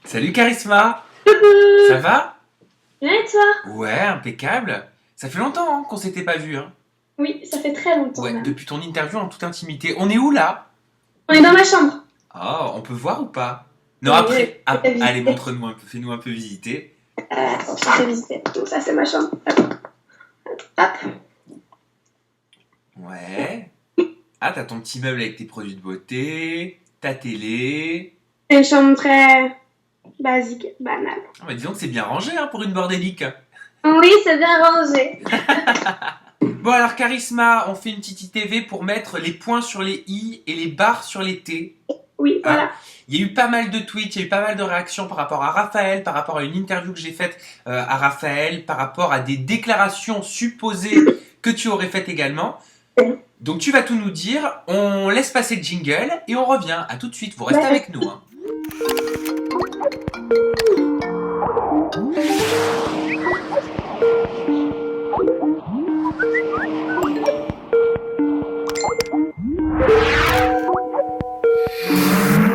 Salut Charisma. Coucou! Ça va? Bien et toi? Ouais, impeccable. Ça fait longtemps qu'on s'était pas vu, hein. Oui, ça fait très longtemps Ouais, même. depuis ton interview en toute intimité. On est où là? On est dans ma chambre. Oh, on peut voir ou pas? Non, Oui, après. je t'ai Allez, visité. montre-nous un peu, fais-nous un peu visiter. Attends, je t'ai visité. Donc ça c'est ma chambre. Attends. Hop. Ouais. Ah, t'as ton petit meuble avec tes produits de beauté, ta télé. Une chambre très basique, banale. Ah, bah, disons que c'est bien rangé hein, pour une bordélique. Oui, c'est bien rangé. Bon, alors Charisma, on fait une petite ITV pour mettre les points sur les i et les barres sur les t. Oui, voilà. Il y a eu pas mal de tweets, il y a eu pas mal de réactions par rapport à Raphaël, par rapport à une interview que j'ai faite à Raphaël, par rapport à des déclarations supposées que tu aurais faites également. Donc tu vas tout nous dire, on laisse passer le jingle et on revient. À tout de suite, vous restez avec nous. Hein.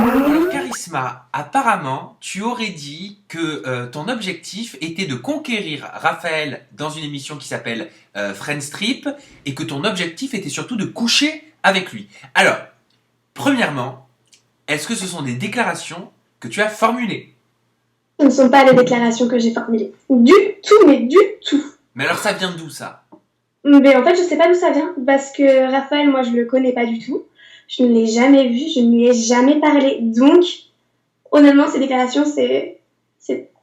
Alors Charisma, apparemment, tu aurais dit que ton objectif était de conquérir Raphaël dans une émission qui s'appelle Friends Trip et que ton objectif était surtout de coucher avec lui. Alors, premièrement, est-ce que ce sont des déclarations que tu as formulées? Ce ne sont pas les déclarations que j'ai formulées. Du tout, mais du tout. Mais alors ça vient d'où ça? Mais en fait, je sais pas d'où ça vient. Parce que Raphaël, moi, je le connais pas du tout. Je ne l'ai jamais vu, je ne lui ai jamais parlé. Donc, honnêtement, ces déclarations, c'est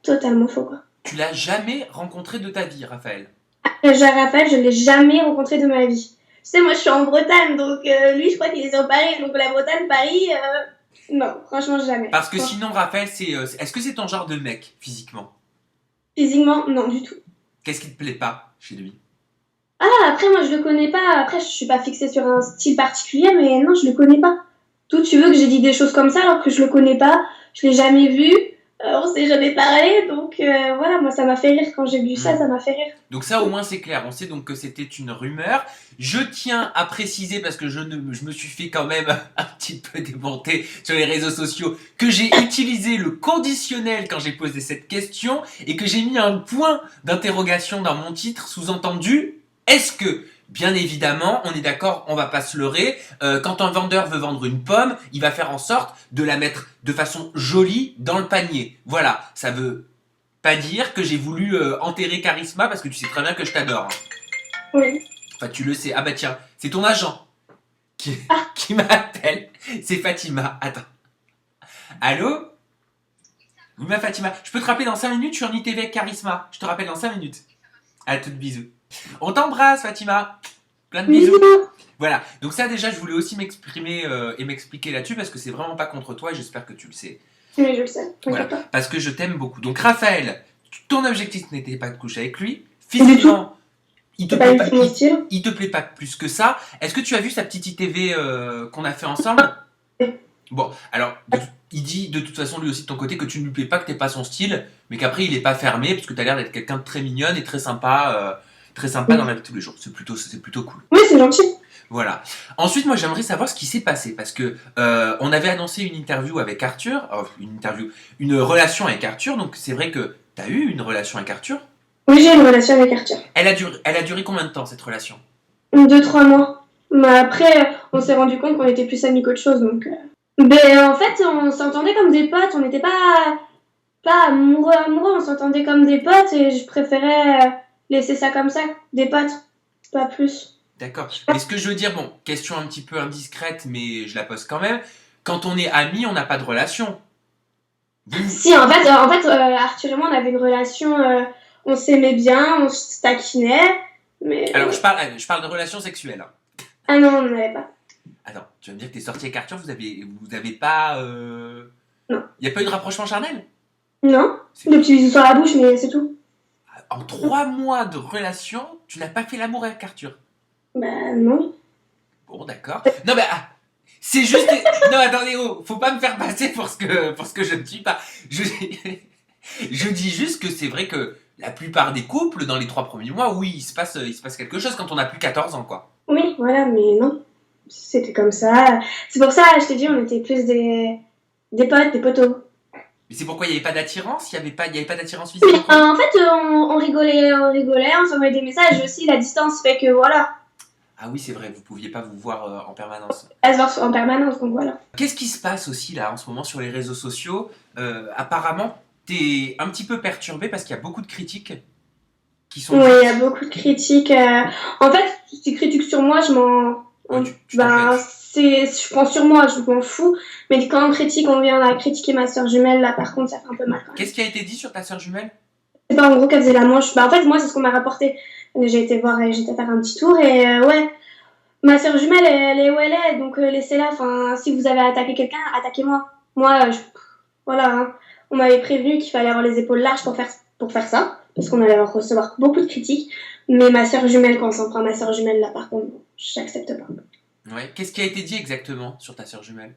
totalement faux, quoi. Tu l'as jamais rencontré de ta vie, Raphaël? Raphaël, je ne l'ai jamais rencontré de ma vie. Tu sais, moi, je suis en Bretagne, donc lui, je crois qu'il est sur Paris. Donc, la Bretagne, Paris, non, franchement, jamais. Parce que sinon, Raphaël, est-ce que c'est ton genre de mec, physiquement? Physiquement, non, du tout. Qu'est-ce qui te plaît pas chez lui? Ah, après, moi, je le connais pas. Après, je suis pas fixée sur un style particulier, mais non, je le connais pas. D'où tu veux que j'ai dit des choses comme ça alors que je le connais pas, je l'ai jamais vu, on s'est jamais parlé, donc voilà, moi, ça m'a fait rire. Quand j'ai vu ça, ça m'a fait rire. Donc ça, au moins, c'est clair. On sait donc que c'était une rumeur. Je tiens à préciser, parce que je me suis fait quand même un petit peu démonter sur les réseaux sociaux, que j'ai utilisé le conditionnel quand j'ai posé cette question et que j'ai mis un point d'interrogation dans mon titre, sous-entendu, est-ce que, bien évidemment, on est d'accord, on va pas se leurrer, quand un vendeur veut vendre une pomme, il va faire en sorte de la mettre de façon jolie dans le panier. Voilà, ça veut pas dire que j'ai voulu enterrer Charisma parce que tu sais très bien que je t'adore. Oui. Enfin, tu le sais. Ah bah tiens, c'est ton agent qui m'appelle. C'est Fatima. Attends. Allô? Oui, ma Fatima. Je peux te rappeler dans 5 minutes, je suis en ITV avec Charisma. Je te rappelle dans 5 minutes. À toutes, bisous. On t'embrasse, Fatima. Plein de bisous. Voilà. Donc ça, déjà, je voulais aussi m'exprimer et m'expliquer là-dessus parce que c'est vraiment pas contre toi et j'espère que tu le sais. Oui, je le sais. Voilà, parce que je t'aime beaucoup. Donc Raphaël, ton objectif n'était pas de coucher avec lui. Physiquement, il te plaît pas plus que ça. Est-ce que tu as vu sa petite ITV qu'on a fait ensemble? Bon, alors, il dit de toute façon lui aussi de ton côté que tu ne lui plais pas, que t'es pas son style, mais qu'après il est pas fermé, parce que tu as l'air d'être quelqu'un de très mignonne et très sympa dans la vie de tous les jours. C'est plutôt cool. Oui, c'est gentil. Voilà. Ensuite, moi, j'aimerais savoir ce qui s'est passé parce que on avait annoncé une interview avec Arthur, une relation avec Arthur. Donc, c'est vrai que tu as eu une relation avec Arthur. Oui, j'ai une relation avec Arthur. Elle a duré combien de temps cette relation? 2-3 mois. Mais après, on s'est rendu compte qu'on était plus amis qu'autre chose, donc. Ben, en fait, on s'entendait comme des potes. On n'était pas amoureux, on s'entendait comme des potes et je préférais laisser ça comme ça, des potes, pas plus. D'accord. Mais ce que je veux dire, bon, question un petit peu indiscrète, mais je la pose quand même. Quand on est amis, on n'a pas de relation. Si, en fait, Arthur et moi, on avait une relation, on s'aimait bien, on se taquinait, mais... Alors, je parle de relation sexuelle. Hein. Ah non, on n'en avait pas. Attends, tu vas me dire que t'es sorti avec Arthur, vous avez pas... Non. Il n'y a pas eu de rapprochement charnel? Non, des petits bisous sur la bouche, mais c'est tout. En 3 mois de relation, tu n'as pas fait l'amour avec Arthur? Bah non. Bon, d'accord. Non, mais c'est juste. Non, attendez, oh, faut pas me faire passer pour ce que je ne suis pas. Je dis juste que c'est vrai que la plupart des couples, dans les 3 premiers mois, oui, il se passe quelque chose quand on n'a plus 14 ans, quoi. Oui, voilà, mais non. C'était comme ça. C'est pour ça, je t'ai dit, on était plus des potes, des potos. Mais c'est pourquoi il n'y avait pas d'attirance? Il n'y avait pas d'attirance physique? En fait, on rigolait, on s'envoyait des messages aussi. La distance fait que voilà. Ah oui, c'est vrai, vous pouviez pas vous voir en permanence. À se voir en permanence, donc voilà. Qu'est-ce qui se passe aussi là en ce moment sur les réseaux sociaux? Apparemment, t'es un petit peu perturbé parce qu'il y a beaucoup de critiques qui sont... Oui, il y a beaucoup de critiques. En fait, ces critiques sur moi, je m'en... Ouais, tu t'en fais. je prends sur moi, je m'en fous. Mais quand on vient à critiquer ma soeur jumelle, là, par contre, ça fait un peu mal quand même. Qu'est-ce qui a été dit sur ta sœur jumelle? C'est pas en gros qu'elle faisait la manche. En fait, moi, c'est ce qu'on m'a rapporté. J'ai été voir, j'étais faire un petit tour et ouais. Ma soeur jumelle, elle est où elle est, donc laissez-la. Enfin, si vous avez attaqué quelqu'un, attaquez-moi. Moi, voilà. Hein. On m'avait prévenu qu'il fallait avoir les épaules larges pour faire ça, parce qu'on allait recevoir beaucoup de critiques. Mais ma soeur jumelle, quand on s'en prend à ma soeur jumelle, là, par contre, j'accepte pas. Ouais. Qu'est-ce qui a été dit exactement sur ta sœur jumelle?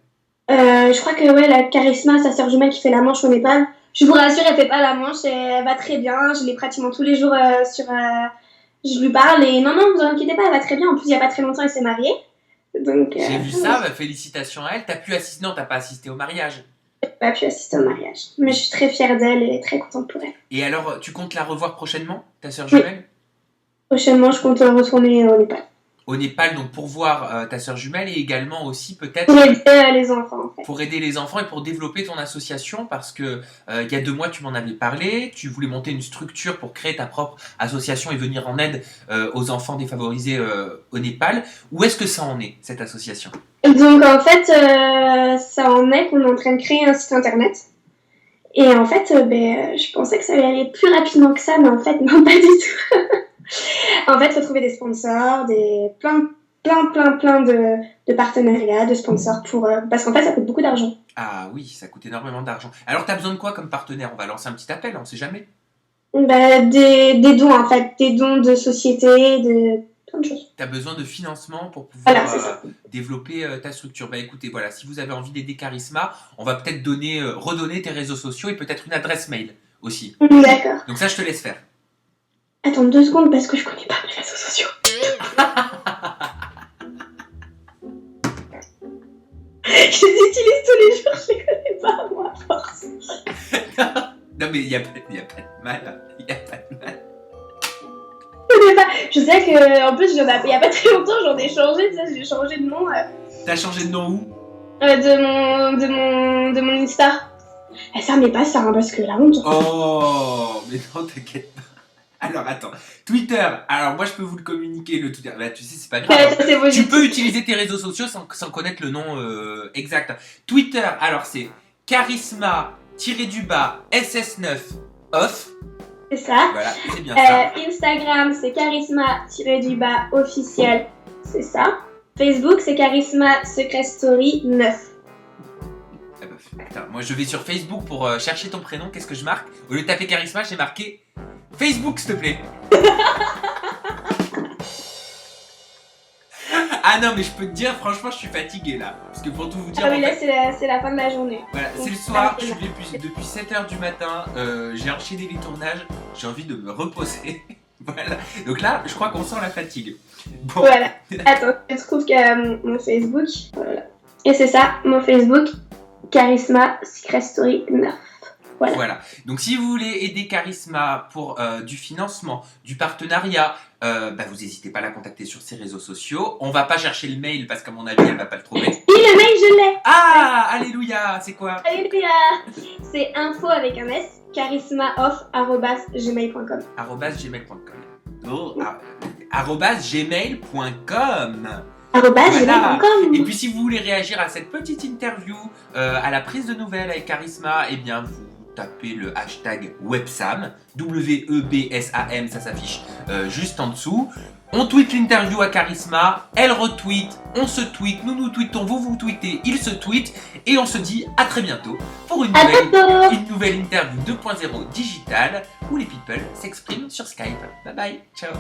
Je crois que ouais, la Charisma, sa soeur jumelle qui fait la manche au Népal. Je vous rassure, elle fait pas la manche, elle va très bien. Je l'ai pratiquement tous les jours je lui parle et non, vous inquiétez pas, elle va très bien. En plus, il y a pas très longtemps, elle s'est mariée. Donc, j'ai vu ça, bah, félicitations à elle. T'as pu assister? Non, t'as pas assisté au mariage. J'ai pas pu assister au mariage, mais je suis très fière d'elle et très contente pour elle. Et alors, tu comptes la revoir prochainement, ta sœur jumelle? Prochainement, je compte retourner au Népal. Au Népal, donc pour voir ta sœur jumelle et également aussi peut-être pour aider les enfants en fait. Pour aider les enfants et pour développer ton association parce que il y a 2 mois tu m'en avais parlé, tu voulais monter une structure pour créer ta propre association et venir en aide aux enfants défavorisés au Népal. Où est-ce que ça en est cette association? Donc en fait ça en est qu'on est en train de créer un site internet et en fait je pensais que ça allait aller plus rapidement que ça mais en fait non pas du tout. En fait, il faut trouver des sponsors, plein de partenariats, de sponsors parce qu'en fait, ça coûte beaucoup d'argent. Ah oui, ça coûte énormément d'argent. Alors, tu as besoin de quoi comme partenaire? On va lancer un petit appel, on sait jamais. Des dons, en fait, des dons de société, de plein de choses. Tu as besoin de financement pour pouvoir voilà, développer ta structure. Bah écoutez, voilà, si vous avez envie d'aider Charisma, on va peut-être redonner tes réseaux sociaux et peut-être une adresse mail aussi. D'accord. Donc ça, je te laisse faire. Attends 2 secondes parce que je connais pas mes réseaux sociaux. Je les utilise tous les jours, je les connais pas moi, à force. Non mais il y a pas de mal, il y a pas de mal. Je sais que en plus il y a pas très longtemps j'en ai changé, tu sais, j'ai changé de nom. T'as changé de nom où? De mon Insta. Ça mais pas ça hein, parce que la honte. Oh mais non t'inquiète pas. Alors attends, Twitter, alors moi je peux vous le communiquer le Twitter, bah tu sais c'est pas grave, tu peux utiliser tes réseaux sociaux sans connaître le nom exact. Twitter, alors c'est charisma-ss9off. C'est ça. Voilà, c'est bien ça. Instagram c'est charisma-officiel, c'est ça. Facebook c'est charisma secret story 9. Attends, moi je vais sur Facebook pour chercher ton prénom, qu'est-ce que je marque? Au lieu de taper charisma, j'ai marqué Facebook, s'il te plaît. Ah non, mais je peux te dire, franchement, je suis fatigué là. Parce que pour tout vous dire. Ah oui, là, c'est la fin de la journée. Voilà, c'est le soir, je suis depuis 7h du matin. J'ai enchaîné les tournages, j'ai envie de me reposer. Voilà. Donc là, je crois qu'on sent la fatigue. Bon. Voilà. Attends, je trouve que mon Facebook. Voilà. Et c'est ça, mon Facebook, Charisma Secret Story 9. Voilà. Donc si vous voulez aider Charisma pour du financement, du partenariat, vous n'hésitez pas à la contacter sur ses réseaux sociaux. On va pas chercher le mail parce qu'à mon avis elle va pas le trouver. Et le mail je l'ai. Ah, alléluia, c'est quoi? Alléluia. C'est info avec un S, charismaoff@gmail.com. @gmail.com. Oh, @gmail.com. Voilà. Et puis si vous voulez réagir à cette petite interview, à la prise de nouvelles avec Charisma, eh bien vous tapez le hashtag Websam, WEBSAM, ça s'affiche juste en dessous. On tweet l'interview à Charisma, elle retweet, on se tweet, nous tweetons, vous tweetez, il se tweet, et on se dit à très bientôt pour une nouvelle interview 2.0 digitale où les people s'expriment sur Skype. Bye bye, ciao.